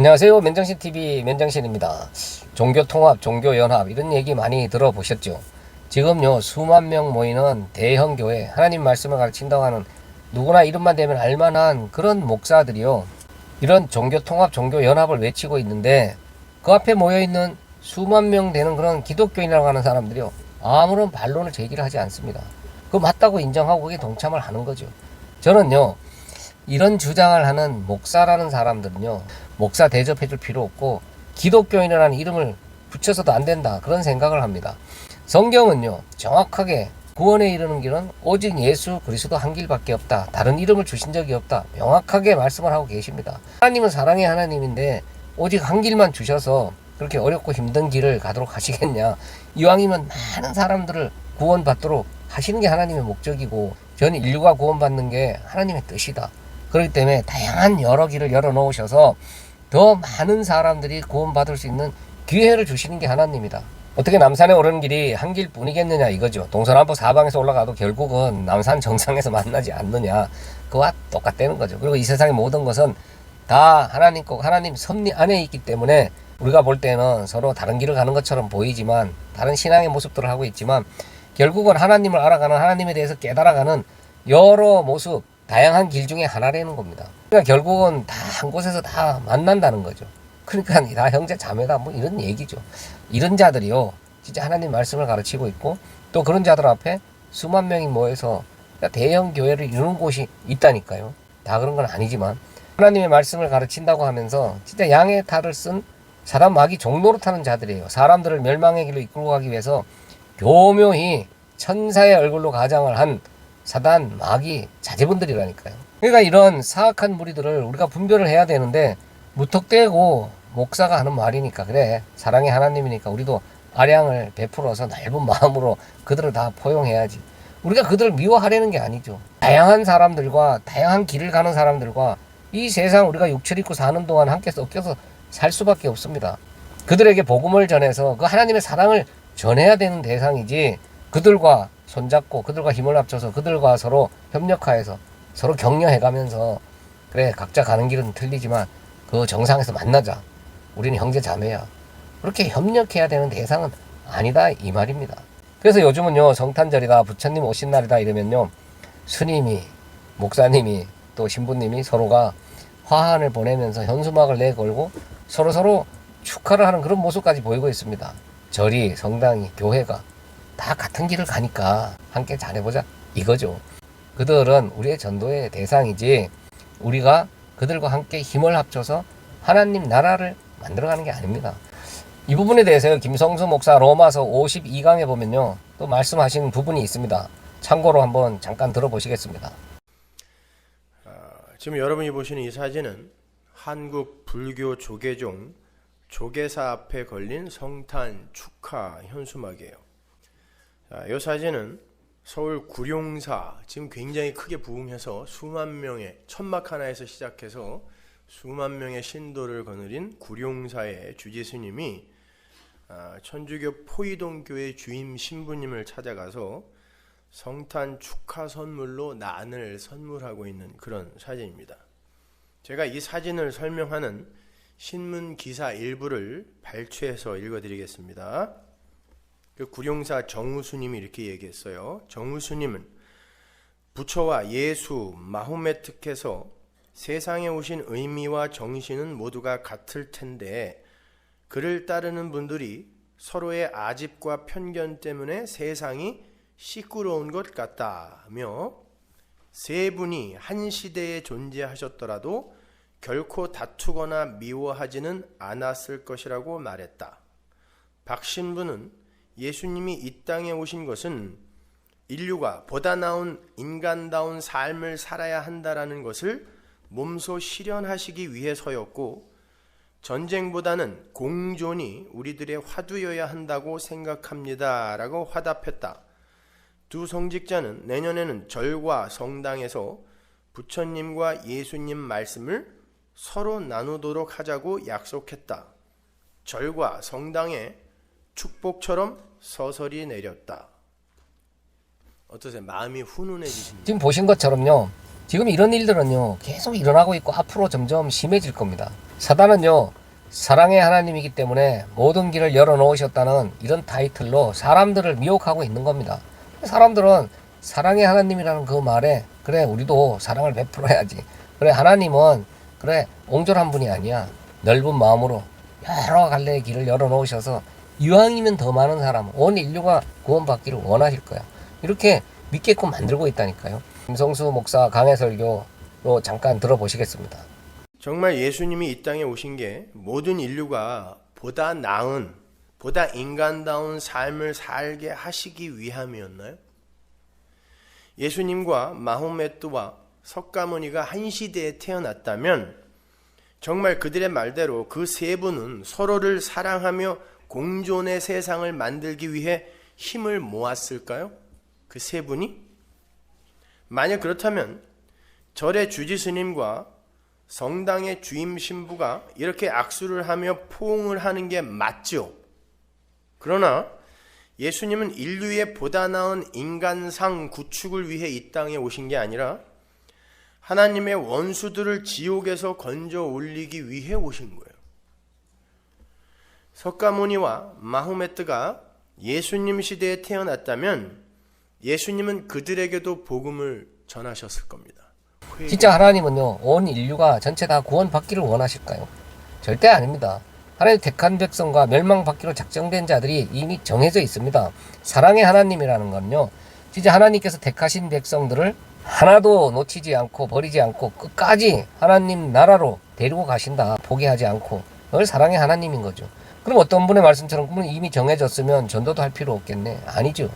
안녕하세요. 맨정신TV 맨정신입니다. 종교통합, 종교연합 이런 얘기 많이 들어보셨죠? 지금요 수만 명 모이는 대형 교회, 하나님 말씀을 가르친다고 하는 누구나 이름만 대면 알만한 그런 목사들이요, 이런 종교통합, 종교연합을 외치고 있는데 그 앞에 모여있는 수만 명 되는 그런 기독교인이라고 하는 사람들이요 아무런 반론을 제기를 하지 않습니다. 그거 맞다고 인정하고 거기에 동참을 하는 거죠. 저는요 이런 주장을 하는 목사라는 사람들은요 목사 대접해 줄 필요 없고 기독교인이라는 이름을 붙여서도 안 된다, 그런 생각을 합니다. 성경은요 정확하게 구원에 이르는 길은 오직 예수 그리스도 한 길밖에 없다, 다른 이름을 주신 적이 없다, 명확하게 말씀을 하고 계십니다. 하나님은 사랑의 하나님인데 오직 한 길만 주셔서 그렇게 어렵고 힘든 길을 가도록 하시겠냐. 이왕이면 많은 사람들을 구원받도록 하시는 게 하나님의 목적이고 전 인류가 구원받는 게 하나님의 뜻이다. 그렇기 때문에 다양한 여러 길을 열어놓으셔서 더 많은 사람들이 구원받을 수 있는 기회를 주시는 게 하나님이다. 어떻게 남산에 오르는 길이 한 길뿐이겠느냐 이거죠. 동서남북 사방에서 올라가도 결국은 남산 정상에서 만나지 않느냐, 그와 똑같다는 거죠. 그리고 이 세상의 모든 것은 다 하나님 꼭 하나님 섭리 안에 있기 때문에 우리가 볼 때는 서로 다른 길을 가는 것처럼 보이지만, 다른 신앙의 모습들을 하고 있지만 결국은 하나님을 알아가는, 하나님에 대해서 깨달아가는 여러 모습, 다양한 길 중에 하나라는 겁니다. 그러니까 결국은 다 한 곳에서 다 만난다는 거죠. 그러니까 다 형제 자매다 뭐 이런 얘기죠. 이런 자들이요 진짜 하나님 말씀을 가르치고 있고, 또 그런 자들 앞에 수만 명이 모여서 대형 교회를 이루는 곳이 있다니까요. 다 그런 건 아니지만 하나님의 말씀을 가르친다고 하면서 진짜 양의 탈을 쓴 사단 마귀 종노릇하는 자들이에요. 사람들을 멸망의 길로 이끌고 가기 위해서 교묘히 천사의 얼굴로 가장을 한 사단 마귀 자제분들이라니까요. 그러니까 이런 사악한 무리들을 우리가 분별을 해야 되는데, 무턱대고 목사가 하는 말이니까, 그래 사랑의 하나님이니까 우리도 아량을 베풀어서 넓은 마음으로 그들을 다 포용해야지. 우리가 그들을 미워하려는 게 아니죠. 다양한 사람들과 다양한 길을 가는 사람들과 이 세상 우리가 육체를 입고 사는 동안 함께 섞여서 살 수밖에 없습니다. 그들에게 복음을 전해서 그 하나님의 사랑을 전해야 되는 대상이지, 그들과 손잡고 그들과 힘을 합쳐서 그들과 서로 협력하여서 서로 격려해가면서 그래 각자 가는 길은 틀리지만 그 정상에서 만나자, 우리는 형제 자매야, 그렇게 협력해야 되는 대상은 아니다 이 말입니다. 그래서 요즘은요 성탄절이다, 부처님 오신 날이다 이러면요 스님이, 목사님이, 또 신부님이 서로가 화환을 보내면서 현수막을 내걸고 서로 축하를 하는 그런 모습까지 보이고 있습니다. 절이, 성당이, 교회가 다 같은 길을 가니까 함께 잘해보자 이거죠. 그들은 우리의 전도의 대상이지 우리가 그들과 함께 힘을 합쳐서 하나님 나라를 만들어가는 게 아닙니다. 이 부분에 대해서 김성수 목사 로마서 52강에 보면요 또 말씀하신 부분이 있습니다. 참고로 한번 잠깐 들어보시겠습니다. 지금 여러분이 보시는 이 사진은 한국 불교 조계종 조계사 앞에 걸린 성탄 축하 현수막이에요. 이 사진은 서울 구룡사, 지금 굉장히 크게 부흥해서 수만 명의, 천막 하나에서 시작해서 수만 명의 신도를 거느린 구룡사의 주지스님이 천주교 포이동교회 주임 신부님을 찾아가서 성탄 축하 선물로 난을 선물하고 있는 그런 사진입니다. 제가 이 사진을 설명하는 신문 기사 일부를 발췌해서 읽어드리겠습니다. 그 구룡사 정우수님이 이렇게 얘기했어요. 정우수님은 부처와 예수, 마호메트께서 세상에 오신 의미와 정신은 모두가 같을 텐데 그를 따르는 분들이 서로의 아집과 편견 때문에 세상이 시끄러운 것 같다며, 세 분이 한 시대에 존재하셨더라도 결코 다투거나 미워하지는 않았을 것이라고 말했다. 박 신부는 예수님이 이 땅에 오신 것은 인류가 보다 나은 인간다운 삶을 살아야 한다라는 것을 몸소 실현하시기 위해서였고, 전쟁보다는 공존이 우리들의 화두여야 한다고 생각합니다 라고 화답했다. 두 성직자는 내년에는 절과 성당에서 부처님과 예수님 말씀을 서로 나누도록 하자고 약속했다. 절과 성당에 축복처럼 서서히 내렸다. 어떠세요? 마음이 훈훈해지십니다. 지금 보신 것처럼요 지금 이런 일들은요 계속 일어나고 있고 앞으로 점점 심해질 겁니다. 사단은요 사랑의 하나님이기 때문에 모든 길을 열어놓으셨다는 이런 타이틀로 사람들을 미혹하고 있는 겁니다. 사람들은 사랑의 하나님이라는 그 말에 그래 우리도 사랑을 베풀어야지, 그래 하나님은 그래 옹졸한 분이 아니야, 넓은 마음으로 여러 갈래의 길을 열어놓으셔서 이왕이면 더 많은 사람, 온 인류가 구원받기를 원하실 거야, 이렇게 믿게끔 만들고 있다니까요. 김성수 목사 강해 설교로 잠깐 들어보시겠습니다. 정말 예수님이 이 땅에 오신 게 모든 인류가 보다 나은, 보다 인간다운 삶을 살게 하시기 위함이었나요? 예수님과 마호메트와 석가모니가 한 시대에 태어났다면 정말 그들의 말대로 그 세 분은 서로를 사랑하며 공존의 세상을 만들기 위해 힘을 모았을까요? 그 세 분이? 만약 그렇다면 절의 주지스님과 성당의 주임 신부가 이렇게 악수를 하며 포옹을 하는 게 맞죠. 그러나 예수님은 인류의 보다 나은 인간상 구축을 위해 이 땅에 오신 게 아니라 하나님의 원수들을 지옥에서 건져 올리기 위해 오신 거예요. 석가모니와 마호메트가 예수님 시대에 태어났다면 예수님은 그들에게도 복음을 전하셨을 겁니다. 진짜 하나님은요 온 인류가 전체 다 구원받기를 원하실까요? 절대 아닙니다. 하나님 택한 백성과 멸망받기로 작정된 자들이 이미 정해져 있습니다. 사랑의 하나님이라는 건요 진짜 하나님께서 택하신 백성들을 하나도 놓치지 않고 버리지 않고 끝까지 하나님 나라로 데리고 가신다, 포기하지 않고. 그걸 사랑의 하나님인 거죠. 그럼 어떤 분의 말씀처럼 그분 이미 정해졌으면 전도도 할 필요 없겠네? 아니죠.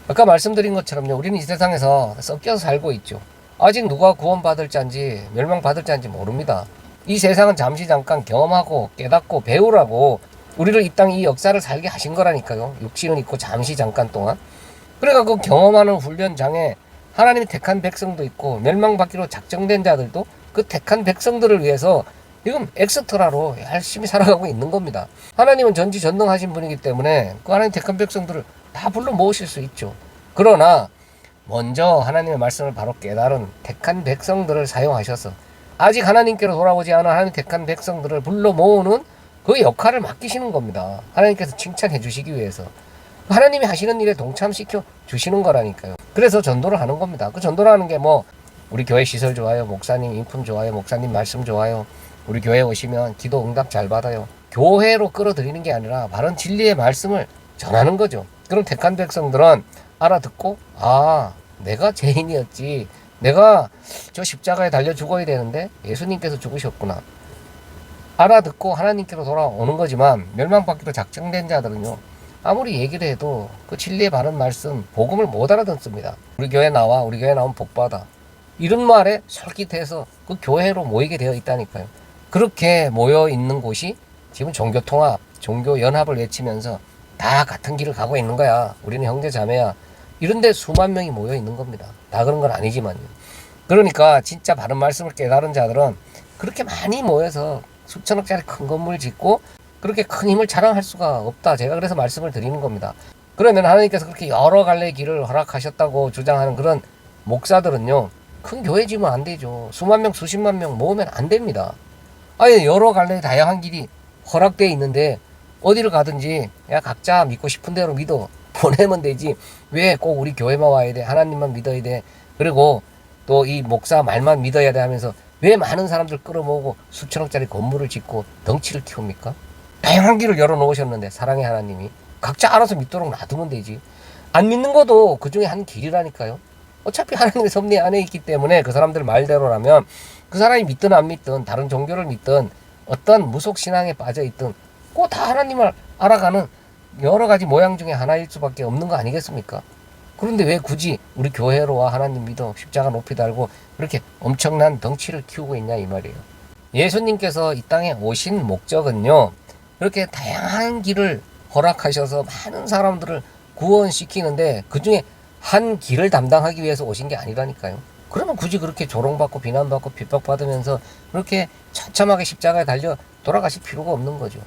아까 말씀드린 것처럼요 우리는 이 세상에서 섞여서 살고 있죠. 아직 누가 구원받을 자인지 멸망받을 자인지 모릅니다. 이 세상은 잠시 잠깐 경험하고 깨닫고 배우라고 우리를 이 땅 이 역사를 살게 하신 거라니까요. 육신은 있고 잠시 잠깐 동안. 그러니까 그 경험하는 훈련장에 하나님이 택한 백성도 있고 멸망받기로 작정된 자들도 그 택한 백성들을 위해서 지금 엑스트라로 열심히 살아가고 있는 겁니다. 하나님은 전지전능하신 분이기 때문에 그 하나님 택한 백성들을 다 불러 모으실 수 있죠. 그러나 먼저 하나님의 말씀을 바로 깨달은 택한 백성들을 사용하셔서 아직 하나님께로 돌아오지 않은 하나님 택한 백성들을 불러 모으는 그 역할을 맡기시는 겁니다. 하나님께서 칭찬해 주시기 위해서 하나님이 하시는 일에 동참시켜 주시는 거라니까요. 그래서 전도를 하는 겁니다. 그 전도라는 게 뭐 우리 교회 시설 좋아요, 목사님 인품 좋아요, 목사님 말씀 좋아요, 우리 교회 오시면 기도 응답 잘 받아요, 교회로 끌어들이는 게 아니라 바른 진리의 말씀을 전하는 거죠. 그럼 택한 백성들은 알아듣고 아 내가 죄인이었지, 내가 저 십자가에 달려 죽어야 되는데 예수님께서 죽으셨구나, 알아듣고 하나님께로 돌아오는 거지만 멸망받기로 작정된 자들은요 아무리 얘기를 해도 그 진리의 바른 말씀 복음을 못 알아듣습니다. 우리 교회 나와, 우리 교회 나오면 복받아, 이런 말에 솔깃해서 그 교회로 모이게 되어 있다니까요. 그렇게 모여 있는 곳이 지금 종교통합, 종교연합을 외치면서 다 같은 길을 가고 있는 거야, 우리는 형제자매야, 이런데 수만 명이 모여 있는 겁니다. 다 그런 건 아니지만요. 그러니까 진짜 바른 말씀을 깨달은 자들은 그렇게 많이 모여서 수천억짜리 큰 건물 짓고 그렇게 큰 힘을 자랑할 수가 없다. 제가 그래서 말씀을 드리는 겁니다. 그러면 하나님께서 그렇게 여러 갈래의 길을 허락하셨다고 주장하는 그런 목사들은요 큰 교회 지면 안 되죠. 수만 명 수십만 명 모으면 안 됩니다. 아예 여러 갈래의 다양한 길이 허락되어 있는데 어디를 가든지 야 각자 믿고 싶은 대로 믿어 보내면 되지, 왜 꼭 우리 교회만 와야 돼, 하나님만 믿어야 돼, 그리고 또 이 목사 말만 믿어야 돼 하면서 왜 많은 사람들 끌어모으고 수천억짜리 건물을 짓고 덩치를 키웁니까? 다양한 길을 열어놓으셨는데 사랑의 하나님이 각자 알아서 믿도록 놔두면 되지. 안 믿는 것도 그 중에 한 길이라니까요. 어차피 하나님의 섭리 안에 있기 때문에 그 사람들 말대로라면 그 사람이 믿든 안 믿든 다른 종교를 믿든 어떤 무속신앙에 빠져있든 꼭 다 하나님을 알아가는 여러 가지 모양 중에 하나일 수밖에 없는 거 아니겠습니까? 그런데 왜 굳이 우리 교회로 와, 하나님 믿어, 십자가 높이 달고 그렇게 엄청난 덩치를 키우고 있냐 이 말이에요. 예수님께서 이 땅에 오신 목적은요 그렇게 다양한 길을 허락하셔서 많은 사람들을 구원시키는데 그 중에 한 길을 담당하기 위해서 오신 게 아니라니까요. 그러면 굳이 그렇게 조롱받고 비난받고 핍박받으면서 그렇게 처참하게 십자가에 달려 돌아가실 필요가 없는 거죠.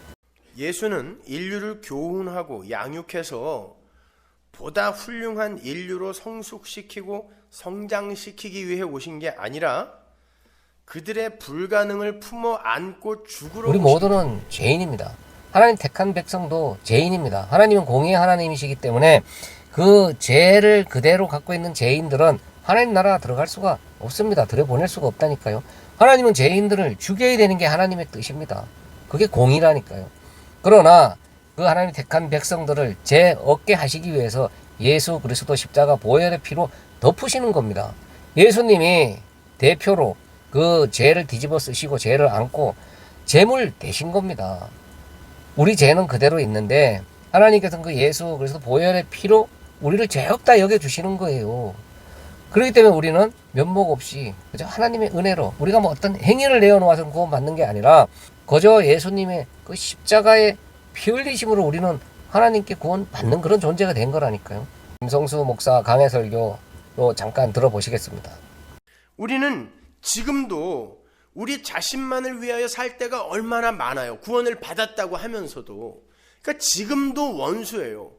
예수는 인류를 교훈하고 양육해서 보다 훌륭한 인류로 성숙시키고 성장시키기 위해 오신 게 아니라 그들의 불가능을 품어 안고 죽으러 우리 오신 모두는 죄인입니다. 하나님 택한 백성도 죄인입니다. 하나님은 공의의 하나님이시기 때문에 그 죄를 그대로 갖고 있는 죄인들은 하나님 나라 들어갈 수가 없습니다. 들여보낼 수가 없다니까요. 하나님은 죄인들을 죽여야 되는 게 하나님의 뜻입니다. 그게 공의라니까요. 그러나 그 하나님 택한 백성들을 죄 없게 하시기 위해서 예수 그리스도 십자가 보혈의 피로 덮으시는 겁니다. 예수님이 대표로 그 죄를 뒤집어 쓰시고 죄를 안고 제물 되신 겁니다. 우리 죄는 그대로 있는데 하나님께서는 그 예수 그리스도 보혈의 피로 우리를 죄 없다 여겨주시는 거예요. 그렇기 때문에 우리는 면목 없이 그저 하나님의 은혜로 우리가 뭐 어떤 행위를 내어놓아서 구원받는 게 아니라 그저 예수님의 그 십자가의 피 흘리심으로 우리는 하나님께 구원받는 그런 존재가 된 거라니까요. 김성수 목사 강해 설교로 잠깐 들어보시겠습니다. 우리는 지금도 우리 자신만을 위하여 살 때가 얼마나 많아요. 구원을 받았다고 하면서도. 그러니까 지금도 원수예요.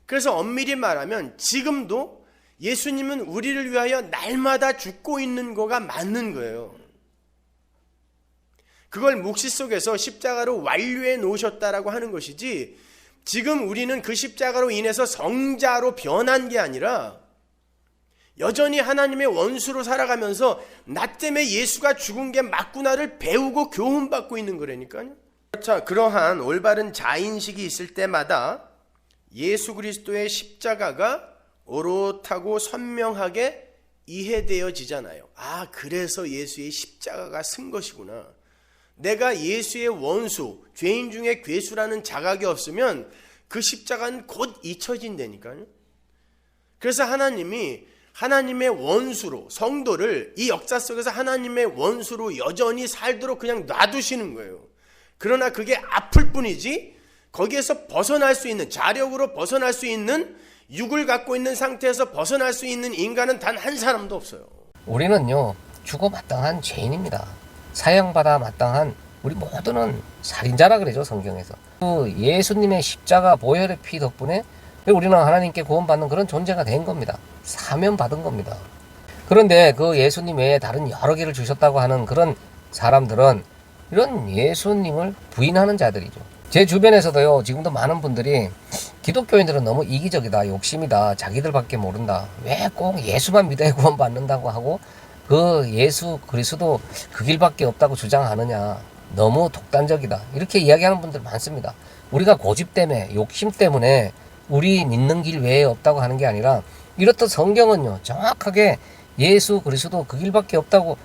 그래서 엄밀히 말하면 지금도 예수님은 우리를 위하여 날마다 죽고 있는 거가 맞는 거예요. 그걸 묵시 속에서 십자가로 완료해 놓으셨다라고 하는 것이지, 지금 우리는 그 십자가로 인해서 성자로 변한 게 아니라 여전히 하나님의 원수로 살아가면서 나 때문에 예수가 죽은 게 맞구나를 배우고 교훈받고 있는 거라니까요. 자, 그러한 올바른 자인식이 있을 때마다 예수 그리스도의 십자가가 오롯하고 선명하게 이해되어지잖아요. 아, 그래서 예수의 십자가가 쓴 것이구나. 내가 예수의 원수, 죄인 중에 괴수라는 자각이 없으면 그 십자가는 곧 잊혀진다니까요. 그래서 하나님이 하나님의 원수로 성도를 이 역사 속에서 하나님의 원수로 여전히 살도록 그냥 놔두시는 거예요. 그러나 그게 아플 뿐이지 거기에서 벗어날 수 있는, 자력으로 벗어날 수 있는, 육을 갖고 있는 상태에서 벗어날 수 있는 인간은 단 한 사람도 없어요. 우리는요 죽어 마땅한 죄인입니다. 사형받아 마땅한, 우리 모두는 살인자라 그러죠 성경에서. 그 예수님의 십자가 보혈의 피 덕분에 우리는 하나님께 구원받는 그런 존재가 된 겁니다. 사면받은 겁니다. 그런데 그 예수님 외에 다른 여러 개를 주셨다고 하는 그런 사람들은 이런 예수님을 부인하는 자들이죠. 제 주변에서도요 지금도 많은 분들이 기독교인들은 너무 이기적이다, 욕심이다, 자기들밖에 모른다, 왜 꼭 예수만 믿어야 구원받는다고 하고 그 예수 그리스도 그 길밖에 없다고 주장하느냐, 너무 독단적이다, 이렇게 이야기하는 분들 많습니다. 우리가 고집 때문에, 욕심 때문에 우리 믿는 길 외에 없다고 하는 게 아니라 이렇듯 성경은요 정확하게 예수 그리스도 그 길밖에 없다고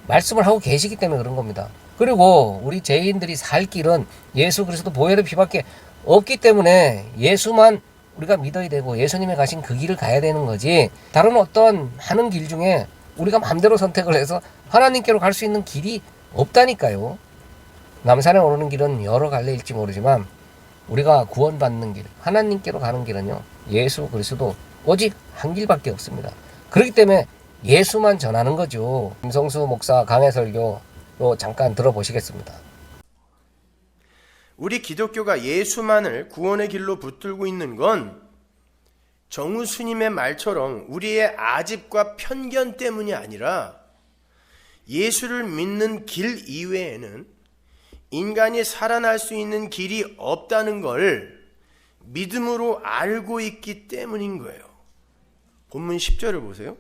말씀을 하고 계시기 때문에 그런 겁니다. 그리고 우리 죄인들이 살 길은 예수 그리스도 보혈의 피밖에 없기 때문에 예수만 우리가 믿어야 되고 예수님이 가신 그 길을 가야 되는 거지, 다른 어떤 하는 길 중에 우리가 마음대로 선택을 해서 하나님께로 갈 수 있는 길이 없다니까요. 남산에 오르는 길은 여러 갈래일지 모르지만 우리가 구원받는 길, 하나님께로 가는 길은요 예수 그리스도 오직 한 길밖에 없습니다. 그렇기 때문에 예수만 전하는 거죠. 김성수 목사 강해 설교로 잠깐 들어보시겠습니다. 우리 기독교가 예수만을 구원의 길로 붙들고 있는 건 정우 스님의 말처럼 우리의 아집과 편견 때문이 아니라 예수를 믿는 길 이외에는 인간이 살아날 수 있는 길이 없다는 걸 믿음으로 알고 있기 때문인 거예요. 본문 10절을 보세요.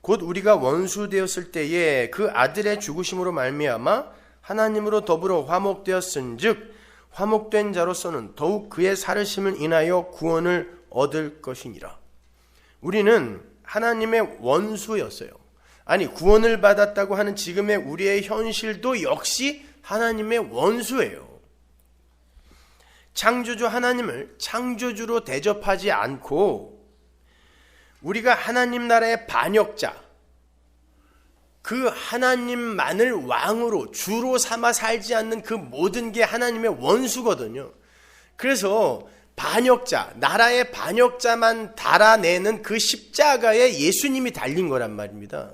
곧 우리가 원수 되었을 때에 그 아들의 죽으심으로 말미암아 하나님으로 더불어 화목되었은즉 화목된 자로서는 더욱 그의 살으심을 인하여 구원을 얻을 것이니라. 우리는 하나님의 원수였어요. 아니, 구원을 받았다고 하는 지금의 우리의 현실도 역시 하나님의 원수예요. 창조주 하나님을 창조주로 대접하지 않고 우리가 하나님 나라의 반역자, 그 하나님만을 왕으로 주로 삼아 살지 않는 그 모든 게 하나님의 원수거든요. 그래서 반역자, 나라의 반역자만 달아내는 그 십자가에 예수님이 달린 거란 말입니다.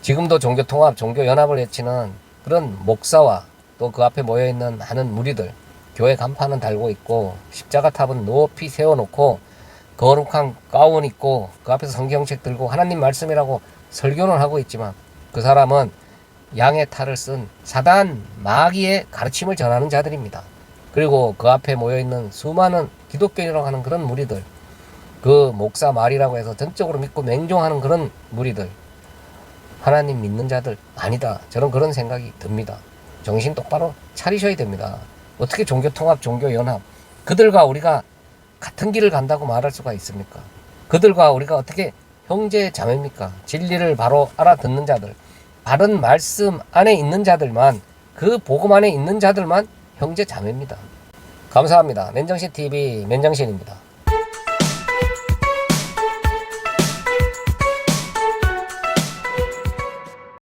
지금도 종교통합, 종교연합을 외치는 그런 목사와 또 그 앞에 모여있는 많은 무리들, 교회 간판은 달고 있고 십자가 탑은 높이 세워놓고 거룩한 가운 입고 그 앞에서 성경책 들고 하나님 말씀이라고 설교는 하고 있지만 그 사람은 양의 탈을 쓴 사단 마귀의 가르침을 전하는 자들입니다. 그리고 그 앞에 모여있는 수많은 기독교인이라고 하는 그런 무리들, 그 목사 말이라고 해서 전적으로 믿고 맹종하는 그런 무리들, 하나님 믿는 자들 아니다. 저는 그런 생각이 듭니다. 정신 똑바로 차리셔야 됩니다. 어떻게 종교통합, 종교연합, 그들과 우리가 같은 길을 간다고 말할 수가 있습니까? 그들과 우리가 어떻게 형제 자매입니까? 진리를 바로 알아듣는 자들, 바른 말씀 안에 있는 자들만, 그 복음 안에 있는 자들만 형제 자매입니다. 감사합니다. 맨정신TV 맨정신입니다.